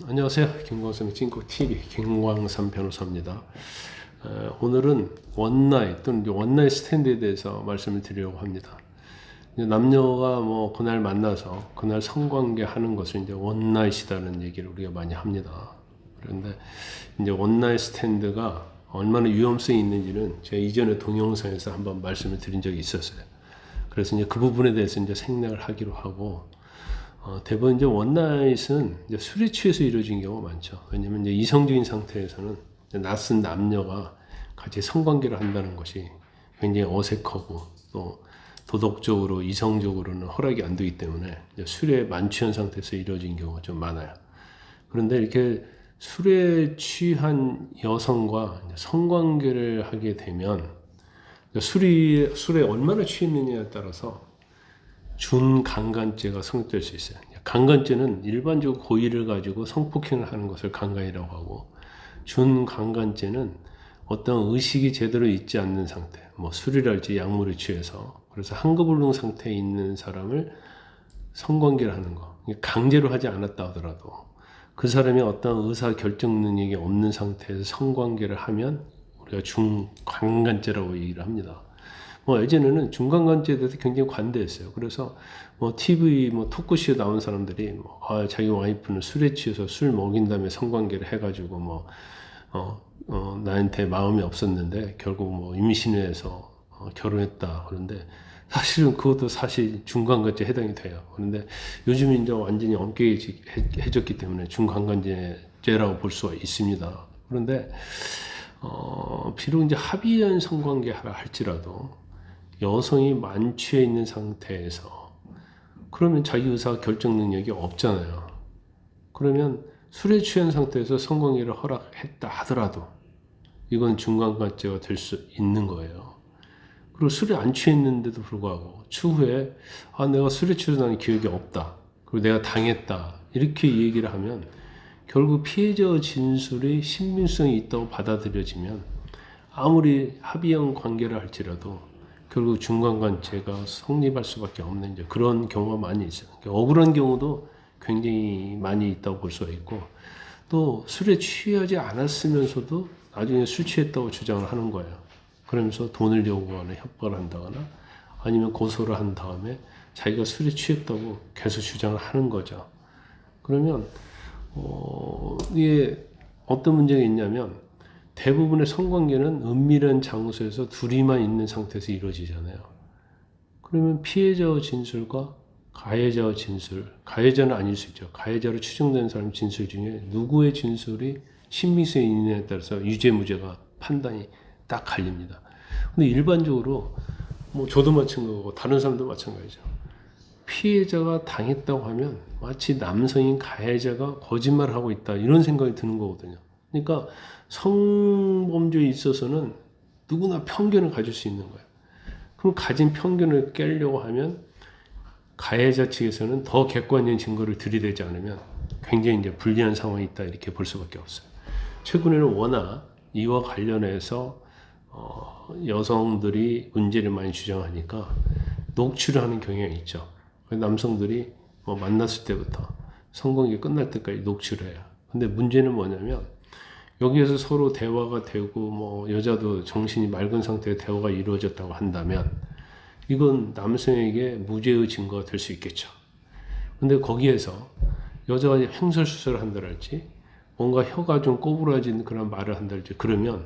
안녕하세요. 김광삼의 찐국TV 김광삼 변호사입니다. 오늘은 원나잇 또는 원나잇 스탠드에 대해서 말씀을 드리려고 합니다. 남녀가 그날 만나서 그날 성관계 하는 것을 이제 원나잇이라는 얘기를 우리가 많이 합니다. 그런데 이제 원나잇 스탠드가 얼마나 위험성이 있는지는 제가 이전에 동영상에서 한번 말씀을 드린 적이 있었어요. 그래서 이제 그 부분에 대해서 이제 생략을 하기로 하고, 대부분 이제 원나잇은 이제 술에 취해서 이루어진 경우가 많죠. 왜냐면 이제 이성적인 상태에서는 낯선 남녀가 같이 성관계를 한다는 것이 굉장히 어색하고 또 도덕적으로 이성적으로는 허락이 안 되기 때문에 술에 만취한 상태에서 이루어진 경우가 좀 많아요. 그런데 이렇게 술에 취한 여성과 성관계를 하게 되면 술에 얼마나 취했느냐에 따라서 준강간죄가 성립될 수 있어요. 강간죄는 일반적으로 고의를 가지고 성폭행을 하는 것을 강간이라고 하고, 준강간죄는 어떤 의식이 제대로 있지 않는 상태, 술이랄지 약물에 취해서 그래서 한거불능 상태에 있는 사람을 성관계를 하는 거, 강제로 하지 않았다 하더라도 그 사람이 어떤 의사 결정 능력이 없는 상태에서 성관계를 하면 우리가 중강간죄라고 얘기를 합니다. 예전에는 중간간죄에 대해서 굉장히 관대했어요. 그래서 TV 토크쇼에 나온 사람들이 자기 와이프는 술에 취해서 술 먹인 다음에 성관계를 해가지고 나한테 마음이 없었는데 결국 임신을 해서 결혼했다. 그런데 사실은 그것도 사실 중간간죄에 해당이 돼요. 그런데 요즘 이제 완전히 엄격해졌기 때문에 중간간죄라고 볼 수가 있습니다. 그런데 비록 이제 합의한 성관계라 할지라도 여성이 만취해 있는 상태에서 그러면 자기 의사 결정 능력이 없잖아요. 그러면 술에 취한 상태에서 성관계를 허락했다 하더라도 이건 중간간죄가 될 수 있는 거예요. 그리고 술에 안 취했는데도 불구하고 추후에 내가 술에 취해서 나는 기억이 없다. 그리고 내가 당했다. 이렇게 얘기를 하면 결국 피해자 진술이 신빙성이 있다고 받아들여지면 아무리 합의형 관계를 할지라도 결국 중간간죄가 성립할 수밖에 없는 이제 그런 경우가 많이 있어요. 억울한 경우도 굉장히 많이 있다고 볼 수가 있고, 또 술에 취하지 않았으면서도 나중에 술 취했다고 주장을 하는 거예요. 그러면서 돈을 요구하거나 협박을 한다거나 아니면 고소를 한 다음에 자기가 술에 취했다고 계속 주장을 하는 거죠. 그러면 이게 어떤 문제가 있냐면 대부분의 성관계는 은밀한 장소에서 둘이만 있는 상태에서 이루어지잖아요. 그러면 피해자의 진술과 가해자의 진술, 가해자는 아닐 수 있죠. 가해자로 추정되는 사람 진술 중에 누구의 진술이 신빙성이 있느냐에 따라서 유죄 무죄가 판단이 딱 갈립니다. 근데 일반적으로 저도 마찬가지고 다른 사람도 마찬가지죠. 피해자가 당했다고 하면 마치 남성인 가해자가 거짓말을 하고 있다 이런 생각이 드는 거거든요. 그러니까 성범죄에 있어서는 누구나 편견을 가질 수 있는 거예요. 그럼 가진 편견을 깨려고 하면 가해자 측에서는 더 객관적인 증거를 들이대지 않으면 굉장히 이제 불리한 상황이 있다 이렇게 볼 수밖에 없어요. 최근에는 워낙 이와 관련해서 여성들이 문제를 많이 주장하니까 녹취를 하는 경향이 있죠. 남성들이 만났을 때부터 성관계 끝날 때까지 녹취를 해요. 근데 문제는 뭐냐면 여기에서 서로 대화가 되고 여자도 정신이 맑은 상태의 대화가 이루어졌다고 한다면 이건 남성에게 무죄의 증거가 될 수 있겠죠. 근데 거기에서 여자가 횡설수설을 한다랄지 뭔가 혀가 좀 꼬부라진 그런 말을 한다랄지 그러면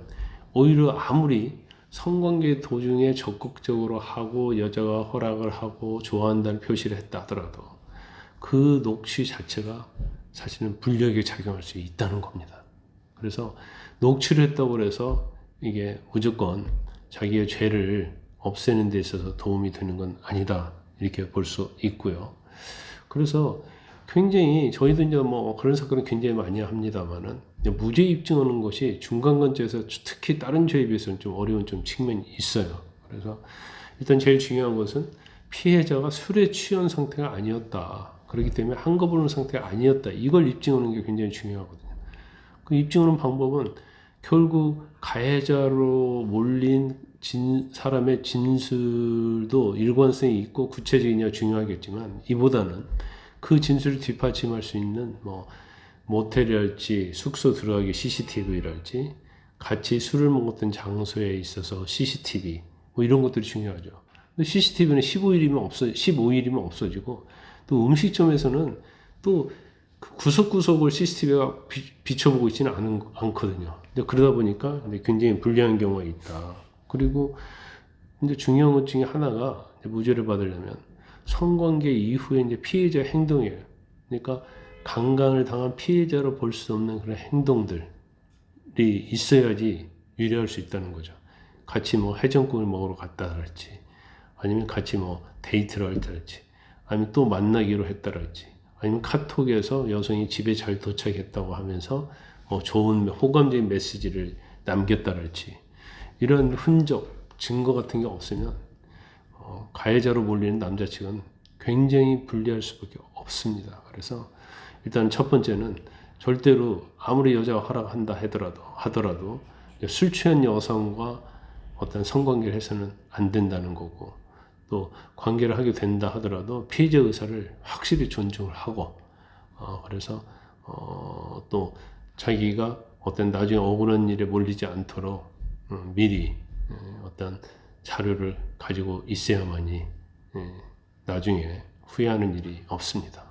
오히려 아무리 성관계 도중에 적극적으로 하고 여자가 허락을 하고 좋아한다는 표시를 했다 하더라도 그 녹취 자체가 사실은 불리하게 작용할 수 있다는 겁니다. 그래서 녹취를 했다고 해서 이게 무조건 자기의 죄를 없애는 데 있어서 도움이 되는 건 아니다 이렇게 볼 수 있고요. 그래서 굉장히 저희도 이제 그런 사건을 굉장히 많이 합니다만은 무죄 입증하는 것이 중간간죄에서 특히 다른 죄에 비해서는 좀 어려운 좀 측면이 있어요. 그래서 일단 제일 중요한 것은 피해자가 술에 취한 상태가 아니었다. 그렇기 때문에 한거불능 상태가 아니었다. 이걸 입증하는 게 굉장히 중요하거든요. 그 입증하는 방법은 결국 가해자로 몰린 사람의 진술도 일관성이 있고 구체적이냐 중요하겠지만 이보다는 그 진술을 뒷받침할 수 있는 모텔이랄지 숙소 들어가기 CCTV랄지 같이 술을 먹었던 장소에 있어서 CCTV 뭐 이런 것들이 중요하죠. 근데 CCTV는 15일이면 없어지고 또 음식점에서는 또 그 구석구석을 CCTV가 비춰보고 있지는 않거든요. 근데 그러다 보니까 굉장히 불리한 경우가 있다. 그리고 이제 중요한 것 중에 하나가 무죄를 받으려면 성관계 이후에 이제 피해자 행동이에요. 그러니까 강간을 당한 피해자로 볼 수 없는 그런 행동들이 있어야지 유리할 수 있다는 거죠. 같이 뭐 해장국을 먹으러 갔다 할지, 아니면 같이 뭐 데이트를 할지, 아니면 또 만나기로 했다랄지, 아니면 카톡에서 여성이 집에 잘 도착했다고 하면서 좋은 호감적인 메시지를 남겼다랄지, 이런 흔적, 증거 같은 게 없으면 가해자로 몰리는 남자 측은 굉장히 불리할 수밖에 없습니다. 그래서 일단 첫 번째는 절대로 아무리 여자가 허락한다 하더라도 술 취한 여성과 어떤 성관계를 해서는 안 된다는 거고, 또 관계를 하게 된다 하더라도 피해자 의사를 확실히 존중을 하고, 그래서 또 자기가 어떤 나중에 억울한 일에 몰리지 않도록 미리 어떤 자료를 가지고 있어야만이 나중에 후회하는 일이 없습니다.